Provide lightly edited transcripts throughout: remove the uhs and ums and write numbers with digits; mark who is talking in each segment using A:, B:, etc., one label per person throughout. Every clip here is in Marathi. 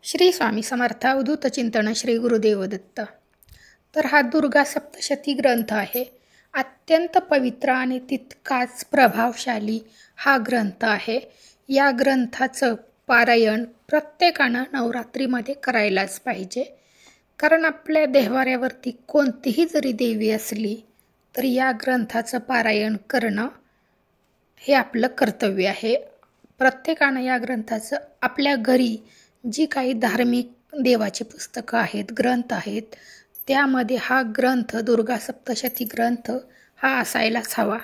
A: श्री स्वामी समर्थ अवधूत चिंतन श्री गुरुदेव दत्त. तर हा दुर्गा सप्तशती ग्रंथ आहे. अत्यंत पवित्र आणि तितकाच प्रभावशाली हा ग्रंथ आहे. या ग्रंथाचं पारायण प्रत्येकानं नवरात्रीमध्ये करायलाच पाहिजे. कारण आपल्या देवाऱ्यावरती कोणतीही जरी देवी असली तर या ग्रंथाचं पारायण करणं हे आपलं कर्तव्य आहे. प्रत्येकानं या ग्रंथाचं आपल्या घरी जी काही धार्मिक देवाची पुस्तकं आहेत, ग्रंथ आहेत, त्यामध्ये हा ग्रंथ दुर्गा सप्तशती ग्रंथ हा असायलाच हवा.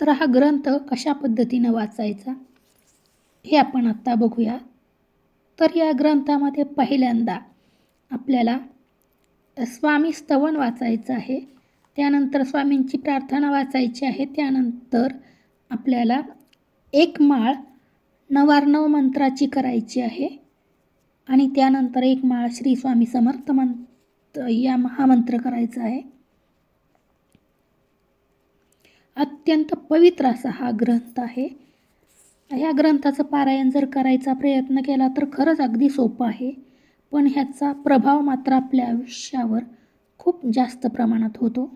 A: तर हा ग्रंथ कशा पद्धतीनं वाचायचा हे आपण आत्ता बघूया. तर या ग्रंथामध्ये पहिल्यांदा आपल्याला स्वामी स्तवन वाचायचं आहे. त्यानंतर स्वामींची प्रार्थना वाचायची आहे. त्यानंतर आपल्याला एक माळ नवार्णव मंत्राची करायची आहे आणि त्यानंतर एक माळ श्री स्वामी समर्थ या महामंत्र करायचा आहे. अत्यंत पवित्र असा हा ग्रंथ आहे. या ग्रंथाचं पारायण जर करायचा प्रयत्न केला तर खरंच अगदी सोपं आहे, पण ह्याचा प्रभाव मात्र आपल्या आयुष्यावर खूप जास्त प्रमाणात होतो.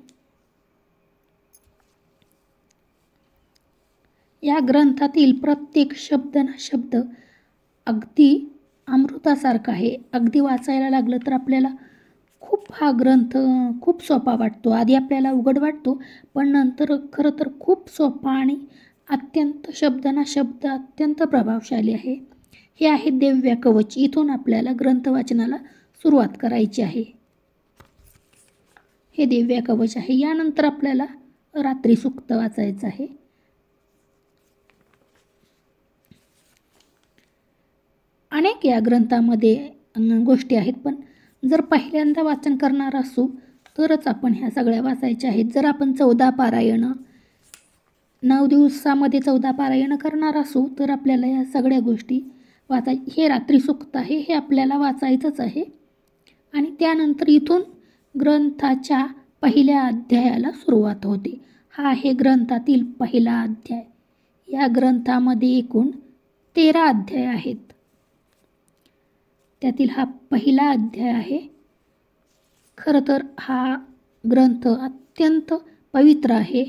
A: या ग्रंथातील प्रत्येक शब्द ना शब्द अगदी अमृतासारखा आहे. अगदी वाचायला लागलं तर आपल्याला हा ग्रंथ खूप सोपा वाटतो. आधी आपल्याला अवघड वाटतो, पण नंतर खरं तर खूप सोपा आणि अत्यंत शब्द ना शब्द अत्यंत प्रभावशाली आहे. हे आहे दिव्य कवच. इथून आपल्याला ग्रंथ वाचनाला सुरुवात करायची आहे. हे दिव्य कवच आहे. यानंतर आपल्याला रात्री सूक्त वाचायचं आहे. अनेक या ग्रंथामध्ये गोष्टी आहेत, पण जर पहिल्यांदा वाचन करणार असू तरच आपण ह्या सगळ्या वाचायच्या आहेत. जर आपण 14 पारायणं 9 दिवसामध्ये 14 पारायणं करणार असू तर आपल्याला या सगळ्या गोष्टी हे रात्री सूक्त आहे, हे आपल्याला वाचायचंच आहे. आणि त्यानंतर इथून ग्रंथाच्या पहिल्या अध्यायाला सुरुवात होते. हा आहे ग्रंथातील पहिला अध्याय. या ग्रंथामध्ये एकूण 13 अध्याय आहेत. त्यातील हा पहिला अध्याय आहे. खरं तर हा ग्रंथ अत्यंत पवित्र आहे.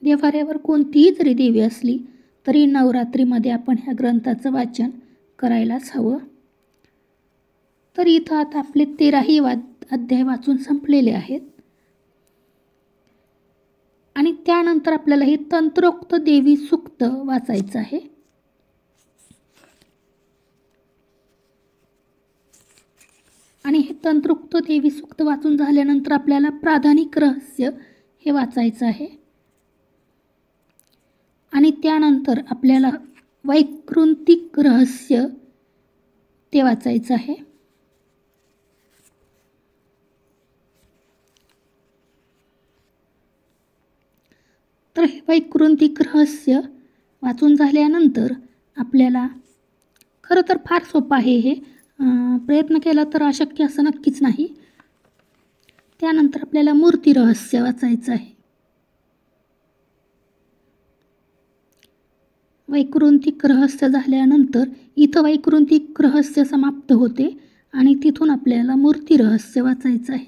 A: देवाऱ्यावर कोणतीही जरी देवी असली तरी नवरात्रीमध्ये आपण ह्या ग्रंथाचं वाचन करायलाच हवं. तर इथं आता आपले 13ही अध्याय वाचून संपलेले आहेत आणि त्यानंतर आपल्याला हे तंत्रोक्त देवी सूक्त वाचायचं आहे. आणि हे तंत्रोक्त देवी सूक्त वाचून झाल्यानंतर आपल्याला प्राधानिक रहस्य हे वाचायचं आहे. आणि त्यानंतर आपल्याला वैकृंतिक रहस्य ते वाचायचं आहे. तर हे वैकृंतिक रहस्य वाचून झाल्यानंतर आपल्याला खरं तर फार सोपं आहे. हे प्रयत्न केला तर अशक्य असं नक्कीच नाही. त्यानंतर आपल्याला मूर्ती रहस्य वाचायचं आहे. वैकृंतिक रहस्य झाल्यानंतर इथं वैकृंतिक रहस्य समाप्त होते आणि तिथून आपल्याला मूर्ती रहस्य वाचायचं आहे.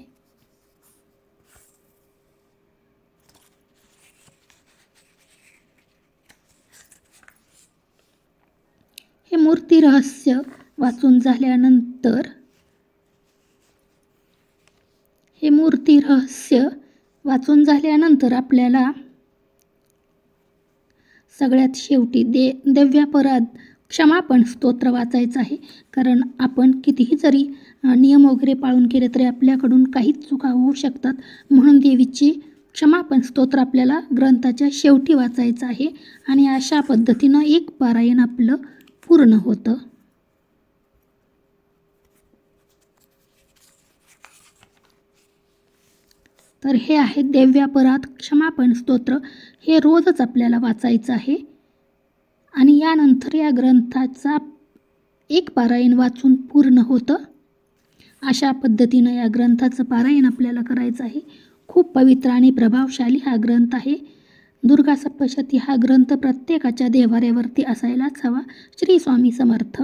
A: हे मूर्ती रहस्य वाचून झाल्यानंतर आपल्याला सगळ्यात शेवटी दिव्यापराध क्षमापण स्तोत्र वाचायचं आहे. कारण आपण कितीही जरी नियम वगैरे पाळून केले तरी आपल्याकडून काहीच चुका होऊ शकतात. म्हणून देवीची क्षमापण स्तोत्र आपल्याला ग्रंथाच्या शेवटी वाचायचं आहे आणि अशा पद्धतीनं एक पारायण आपलं पूर्ण होतं. तर हे आहे दिव्यापराध क्षमापण स्तोत्र. हे रोजच आपल्याला वाचायचं आहे आणि यानंतर या ग्रंथाचा एक पारायण वाचून पूर्ण होतं. अशा पद्धतीनं या ग्रंथाचं पारायण आपल्याला करायचं आहे. खूप पवित्र आणि प्रभावशाली हा ग्रंथ आहे. दुर्गा सप्तशती हा ग्रंथ प्रत्येकाच्या देव्हाऱ्यावरती असायलाच हवा. श्री स्वामी समर्थ.